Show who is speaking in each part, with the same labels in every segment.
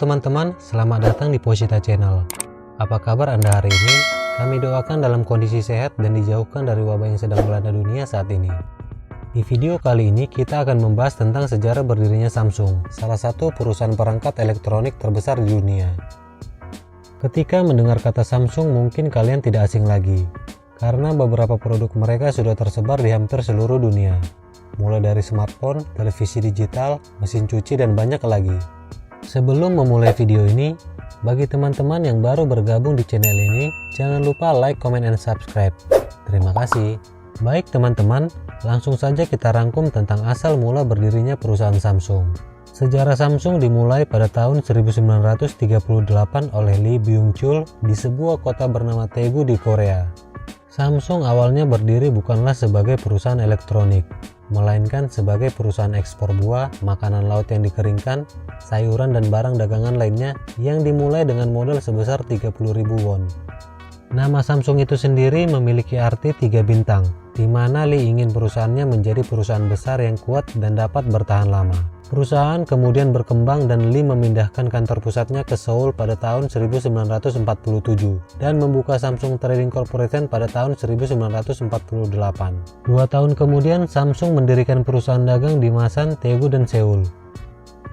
Speaker 1: teman-teman, selamat datang di Posita Channel. Apa kabar Anda hari ini? Kami doakan dalam kondisi sehat dan dijauhkan dari wabah yang sedang melanda dunia saat ini. Di video kali ini kita akan membahas tentang sejarah berdirinya Samsung, salah satu perusahaan perangkat elektronik terbesar di dunia. Ketika mendengar kata Samsung mungkin kalian tidak asing lagi, karena beberapa produk mereka sudah tersebar di hampir seluruh dunia. Mulai dari smartphone, televisi digital, mesin cuci, dan banyak lagi. Sebelum memulai video ini, bagi teman-teman yang baru bergabung di channel ini, jangan lupa like, comment, and subscribe. Terima kasih. Baik teman-teman, langsung saja kita rangkum tentang asal mula berdirinya perusahaan Samsung. Sejarah Samsung dimulai pada tahun 1938 oleh Lee Byung-chul di sebuah kota bernama Daegu di Korea. Samsung awalnya berdiri bukanlah sebagai perusahaan elektronik, melainkan sebagai perusahaan ekspor buah, makanan laut yang dikeringkan, sayuran dan barang dagangan lainnya yang dimulai dengan modal sebesar 30.000 won. Nama Samsung itu sendiri memiliki arti 3 bintang, di mana Lee ingin perusahaannya menjadi perusahaan besar yang kuat dan dapat bertahan lama. Perusahaan kemudian berkembang dan Lee memindahkan kantor pusatnya ke Seoul pada tahun 1947 dan membuka Samsung Trading Corporation pada tahun 1948. 2 tahun kemudian Samsung mendirikan perusahaan dagang di Masan, Daegu, dan Seoul.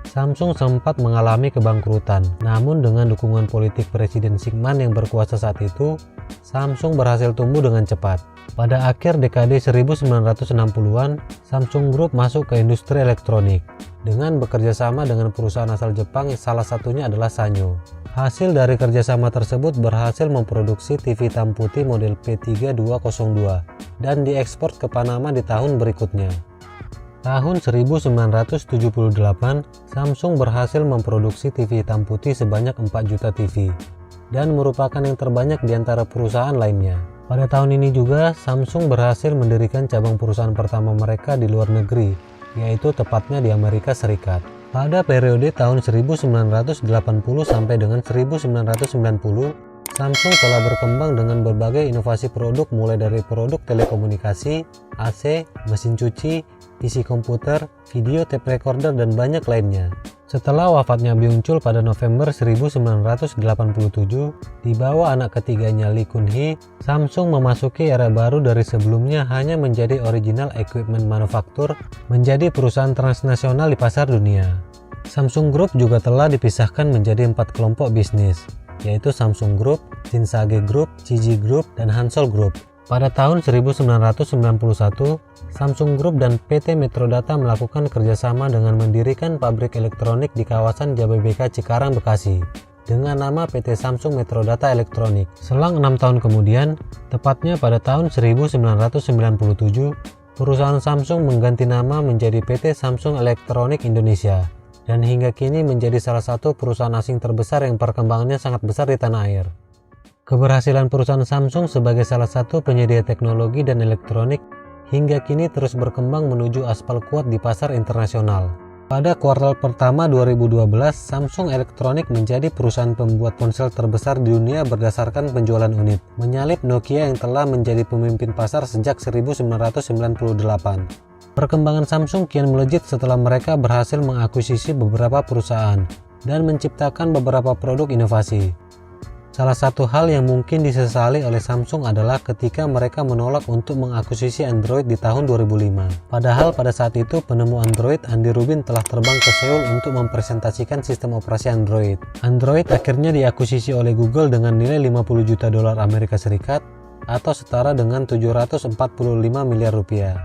Speaker 1: Samsung sempat mengalami kebangkrutan, namun dengan dukungan politik Presiden Syngman yang berkuasa saat itu, Samsung berhasil tumbuh dengan cepat. Pada akhir dekade 1960-an, Samsung Group masuk ke industri elektronik dengan bekerja sama dengan perusahaan asal Jepang, salah satunya adalah Sanyo. Hasil dari kerjasama tersebut berhasil memproduksi TV hitam putih model P3202 dan diekspor ke Panama di tahun berikutnya. Tahun 1978, Samsung berhasil memproduksi TV hitam putih sebanyak 4 juta TV dan merupakan yang terbanyak di antara perusahaan lainnya. Pada tahun ini juga, Samsung berhasil mendirikan cabang perusahaan pertama mereka di luar negeri, yaitu tepatnya di Amerika Serikat. Pada periode tahun 1980 sampai dengan 1990, Samsung telah berkembang dengan berbagai inovasi produk mulai dari produk telekomunikasi, AC, mesin cuci, PC komputer, video tape recorder, dan banyak lainnya. Setelah wafatnya Byung-chul pada November 1987, di bawah anak ketiganya Lee Kun-hee, Samsung memasuki era baru dari sebelumnya hanya menjadi original equipment manufaktur menjadi perusahaan transnasional di pasar dunia. Samsung Group juga telah dipisahkan menjadi 4 kelompok bisnis, yaitu Samsung Group, Shinsegae Group, CG Group, dan Hansol Group. Pada tahun 1991, Samsung Group dan PT Metrodata melakukan kerjasama dengan mendirikan pabrik elektronik di kawasan Jababeka Cikarang, Bekasi, dengan nama PT Samsung Metrodata Elektronik. Selang 6 tahun kemudian, tepatnya pada tahun 1997, perusahaan Samsung mengganti nama menjadi PT Samsung Elektronik Indonesia, dan hingga kini menjadi salah satu perusahaan asing terbesar yang perkembangannya sangat besar di tanah air. Keberhasilan perusahaan Samsung sebagai salah satu penyedia teknologi dan elektronik hingga kini terus berkembang menuju aspal kuat di pasar internasional. Pada kuartal pertama 2012, Samsung Elektronik menjadi perusahaan pembuat ponsel terbesar di dunia berdasarkan penjualan unit, menyalip Nokia yang telah menjadi pemimpin pasar sejak 1998. Perkembangan Samsung kian melejit setelah mereka berhasil mengakuisisi beberapa perusahaan dan menciptakan beberapa produk inovasi. Salah satu hal yang mungkin disesali oleh Samsung adalah ketika mereka menolak untuk mengakuisisi Android di tahun 2005. Padahal pada saat itu penemu Android, Andy Rubin, telah terbang ke Seoul untuk mempresentasikan sistem operasi Android. Android akhirnya diakuisisi oleh Google dengan nilai 50 juta dolar Amerika Serikat atau setara dengan 745 miliar rupiah.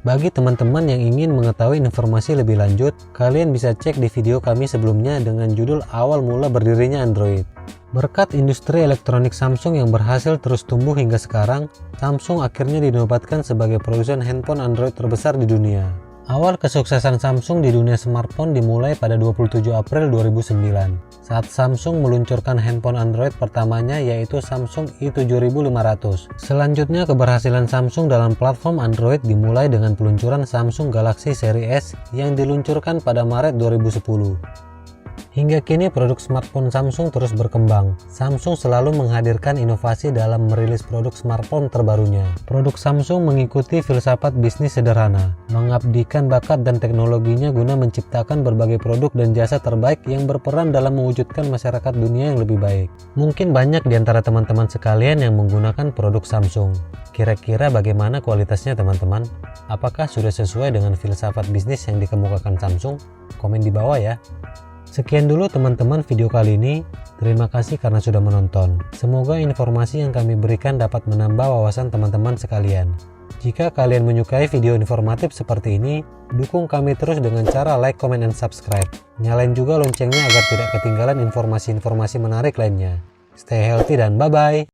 Speaker 1: Bagi teman-teman yang ingin mengetahui informasi lebih lanjut, kalian bisa cek di video kami sebelumnya dengan judul Awal Mula Berdirinya Android. Berkat industri elektronik Samsung yang berhasil terus tumbuh hingga sekarang, Samsung akhirnya dinobatkan sebagai produsen handphone Android terbesar di dunia. Awal kesuksesan Samsung di dunia smartphone dimulai pada 27 April 2009, saat Samsung meluncurkan handphone Android pertamanya yaitu Samsung i7500. Selanjutnya keberhasilan Samsung dalam platform Android dimulai dengan peluncuran Samsung Galaxy Seri S yang diluncurkan pada Maret 2010. Hingga kini produk smartphone Samsung terus berkembang. Samsung selalu menghadirkan inovasi dalam merilis produk smartphone terbarunya. Produk Samsung mengikuti filsafat bisnis sederhana, mengabdikan bakat dan teknologinya guna menciptakan berbagai produk dan jasa terbaik yang berperan dalam mewujudkan masyarakat dunia yang lebih baik. Mungkin banyak di antara teman-teman sekalian yang menggunakan produk Samsung. Kira-kira bagaimana kualitasnya teman-teman? Apakah sudah sesuai dengan filsafat bisnis yang dikemukakan Samsung? Komen di bawah ya. Sekian dulu teman-teman video kali ini. Terima kasih karena sudah menonton. Semoga informasi yang kami berikan dapat menambah wawasan teman-teman sekalian. Jika kalian menyukai video informatif seperti ini, dukung kami terus dengan cara like, comment, dan subscribe. Nyalain juga loncengnya agar tidak ketinggalan informasi-informasi menarik lainnya. Stay healthy dan bye-bye.